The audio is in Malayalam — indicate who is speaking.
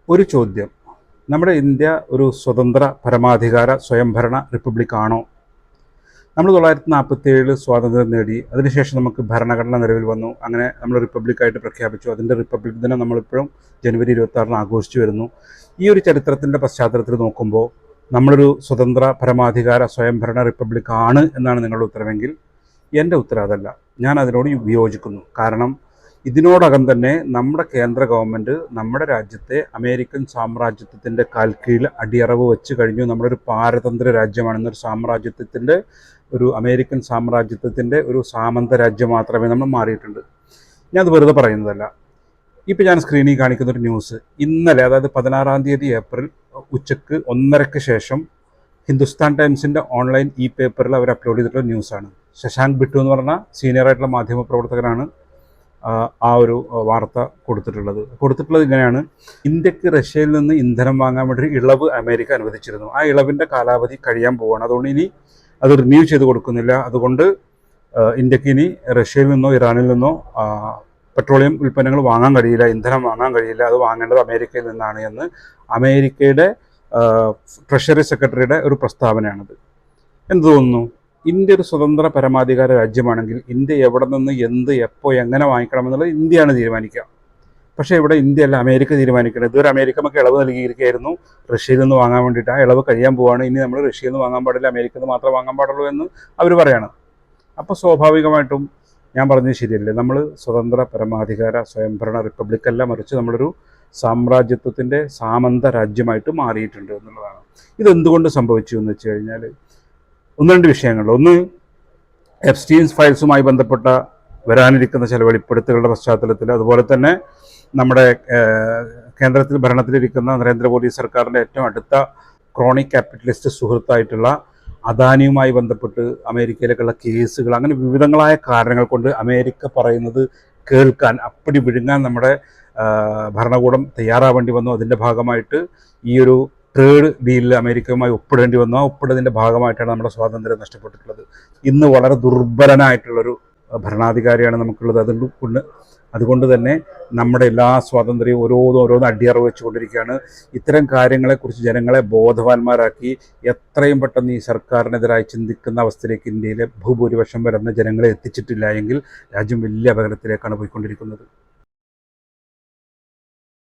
Speaker 1: ഒരു ചോദ്യം. നമ്മുടെ ഇന്ത്യ ഒരു സ്വതന്ത്ര പരമാധികാര സ്വയംഭരണ റിപ്പബ്ലിക്കാണോ? നമ്മൾ 1947 സ്വാതന്ത്ര്യം നേടി. അതിനുശേഷം നമുക്ക് ഭരണഘടന നിലവിൽ വന്നു. അങ്ങനെ നമ്മൾ റിപ്പബ്ലിക്കായിട്ട് പ്രഖ്യാപിച്ചു. അതിൻ്റെ റിപ്പബ്ലിക് ദിനം നമ്മളിപ്പോഴും ജനുവരി 26 ആഘോഷിച്ചു വരുന്നു. ഈ ഒരു ചരിത്രത്തിൻ്റെ പശ്ചാത്തലത്തിൽ നോക്കുമ്പോൾ നമ്മളൊരു സ്വതന്ത്ര പരമാധികാര സ്വയംഭരണ റിപ്പബ്ലിക്കാണ് എന്നാണ് നിങ്ങളുടെ ഉത്തരവെങ്കിൽ എൻ്റെ ഉത്തരം അതല്ല. ഞാൻ അതിനോട് വിയോജിക്കുന്നു. കാരണം ഇതിനോടകം തന്നെ നമ്മുടെ കേന്ദ്ര ഗവൺമെൻറ് നമ്മുടെ രാജ്യത്തെ അമേരിക്കൻ സാമ്രാജ്യത്വത്തിൻ്റെ കാൽക്കീഴിൽ അടിയറവ് വെച്ച് കഴിഞ്ഞു. നമ്മളൊരു പാരതന്ത്ര രാജ്യമാണെന്നൊരു സാമ്രാജ്യത്വത്തിൻ്റെ അമേരിക്കൻ സാമ്രാജ്യത്വത്തിൻ്റെ ഒരു സാമന്ത രാജ്യം മാത്രമേ നമ്മൾ മാറിയിട്ടുണ്ട്. ഞാനത് വെറുതെ പറയുന്നതല്ല. ഇപ്പോൾ ഞാൻ സ്ക്രീനിൽ കാണിക്കുന്നൊരു ന്യൂസ് ഇന്നലെ, അതായത് 16-ാം തീയതി ഏപ്രിൽ ഉച്ചയ്ക്ക് 1:30 ശേഷം ഹിന്ദുസ്ഥാൻ ടൈംസിൻ്റെ ഓൺലൈൻ പേപ്പറിൽ അവർ അപ്ലോഡ് ചെയ്തിട്ടുള്ള ന്യൂസാണ്. ശശാങ്ക് ബിട്ടു എന്ന് പറഞ്ഞ സീനിയറായിട്ടുള്ള മാധ്യമ പ്രവർത്തകനാണ് ആ ഒരു വാർത്ത കൊടുത്തിട്ടുള്ളത് ഇങ്ങനെയാണ്: ഇന്ത്യക്ക് റഷ്യയിൽ നിന്ന് ഇന്ധനം വാങ്ങാൻ വേണ്ടി ഇളവ് അമേരിക്ക അനുവദിച്ചിരുന്നു. ആ ഇളവിൻ്റെ കാലാവധി കഴിയാൻ പോവുകയാണ്. അതുകൊണ്ട് ഇനി അത് റിന്യൂ ചെയ്ത് കൊടുക്കുന്നില്ല. അതുകൊണ്ട് ഇന്ത്യക്ക് ഇനി റഷ്യയിൽ നിന്നോ ഇറാനിൽ നിന്നോ പെട്രോളിയം ഉൽപ്പന്നങ്ങൾ വാങ്ങാൻ കഴിയില്ല, ഇന്ധനം വാങ്ങാൻ കഴിയില്ല. അത് വാങ്ങേണ്ടത് അമേരിക്കയിൽ നിന്നാണ് എന്ന് അമേരിക്കയുടെ ട്രഷറി സെക്രട്ടറിയുടെ ഒരു പ്രസ്താവനയാണത്. എന്ത് തോന്നുന്നു? ഇന്ത്യ ഒരു സ്വതന്ത്ര പരമാധികാര രാജ്യമാണെങ്കിൽ ഇന്ത്യ എവിടെ നിന്ന് എന്ത് എപ്പോൾ എങ്ങനെ വാങ്ങിക്കണമെന്നുള്ളത് ഇന്ത്യയാണ് തീരുമാനിക്കുക. പക്ഷേ ഇവിടെ ഇന്ത്യയല്ല, അമേരിക്ക തീരുമാനിക്കുന്നത്. ഇതുവരെ അമേരിക്ക നമുക്ക് ഇളവ് നൽകിയിരിക്കുകയായിരുന്നു റഷ്യയിൽ നിന്ന് വാങ്ങാൻ വേണ്ടിയിട്ട്. ആ ഇളവ് കഴിയാൻ പോവുകയാണ്. ഇനി നമ്മൾ റഷ്യയിൽ നിന്ന് വാങ്ങാൻ പാടില്ല, അമേരിക്കയിൽ നിന്ന് മാത്രമേ വാങ്ങാൻ പാടുള്ളൂ എന്ന് അവർ പറയാണ്. അപ്പോൾ സ്വാഭാവികമായിട്ടും ഞാൻ പറഞ്ഞത് ശരിയല്ലേ? നമ്മൾ സ്വതന്ത്ര പരമാധികാര സ്വയംഭരണ റിപ്പബ്ലിക്കല്ല, മറിച്ച് നമ്മളൊരു സാമ്രാജ്യത്വത്തിൻ്റെ സാമന്ത രാജ്യമായിട്ട് മാറിയിട്ടുണ്ട് എന്നുള്ളതാണ്. ഇതെന്തുകൊണ്ട് സംഭവിച്ചു എന്ന് വെച്ച് കഴിഞ്ഞാൽ ഒന്ന് രണ്ട് വിഷയങ്ങൾ. ഒന്ന്, എപ്സ്റ്റീൻസ് ഫയൽസുമായി ബന്ധപ്പെട്ട വരാനിരിക്കുന്ന ചില വെളിപ്പെടുത്തലുകളുടെ പശ്ചാത്തലത്തിൽ, അതുപോലെ തന്നെ നമ്മുടെ കേന്ദ്രത്തിൽ ഭരണത്തിലിരിക്കുന്ന നരേന്ദ്രമോദി സർക്കാരിൻ്റെ ഏറ്റവും അടുത്ത ക്രോണിക് ക്യാപിറ്റലിസ്റ്റ് സുഹൃത്തായിട്ടുള്ള അദാനിയുമായി ബന്ധപ്പെട്ട് അമേരിക്കയിലേക്കുള്ള കേസുകൾ, അങ്ങനെ വിവിധങ്ങളായ കാരണങ്ങൾ കൊണ്ട് അമേരിക്ക പറയുന്നത് കേൾക്കാൻ, അപ്പടി വിഴുങ്ങാൻ നമ്മുടെ ഭരണകൂടം തയ്യാറാവേണ്ടി വന്നു. അതിൻ്റെ ഭാഗമായിട്ട് ഈ ഒരു ട്രേഡ് ഡീലിൽ അമേരിക്കയുമായി ഒപ്പിടേണ്ടി വന്നു. ആ ഒപ്പിടതിൻ്റെ ഭാഗമായിട്ടാണ് നമ്മുടെ സ്വാതന്ത്ര്യം നഷ്ടപ്പെട്ടിട്ടുള്ളത്. ഇന്ന് വളരെ ദുർബലനായിട്ടുള്ളൊരു ഭരണാധികാരിയാണ് നമുക്കുള്ളത്. അതുകൊണ്ട് തന്നെ നമ്മുടെ എല്ലാ സ്വാതന്ത്ര്യവും ഓരോന്ന് അടിയറവ് വെച്ചുകൊണ്ടിരിക്കുകയാണ്. ഇത്തരം കാര്യങ്ങളെക്കുറിച്ച് ജനങ്ങളെ ബോധവാന്മാരാക്കി എത്രയും പെട്ടെന്ന് ഈ സർക്കാരിനെതിരായി ചിന്തിക്കുന്ന അവസ്ഥയിലേക്ക് ഇന്ത്യയിലെ ഭൂഭൂരിപക്ഷം വരുന്ന ജനങ്ങളെ എത്തിച്ചിട്ടില്ല എങ്കിൽ രാജ്യം വലിയ അപകടത്തിലേക്കാണ് പോയിക്കൊണ്ടിരിക്കുന്നത്.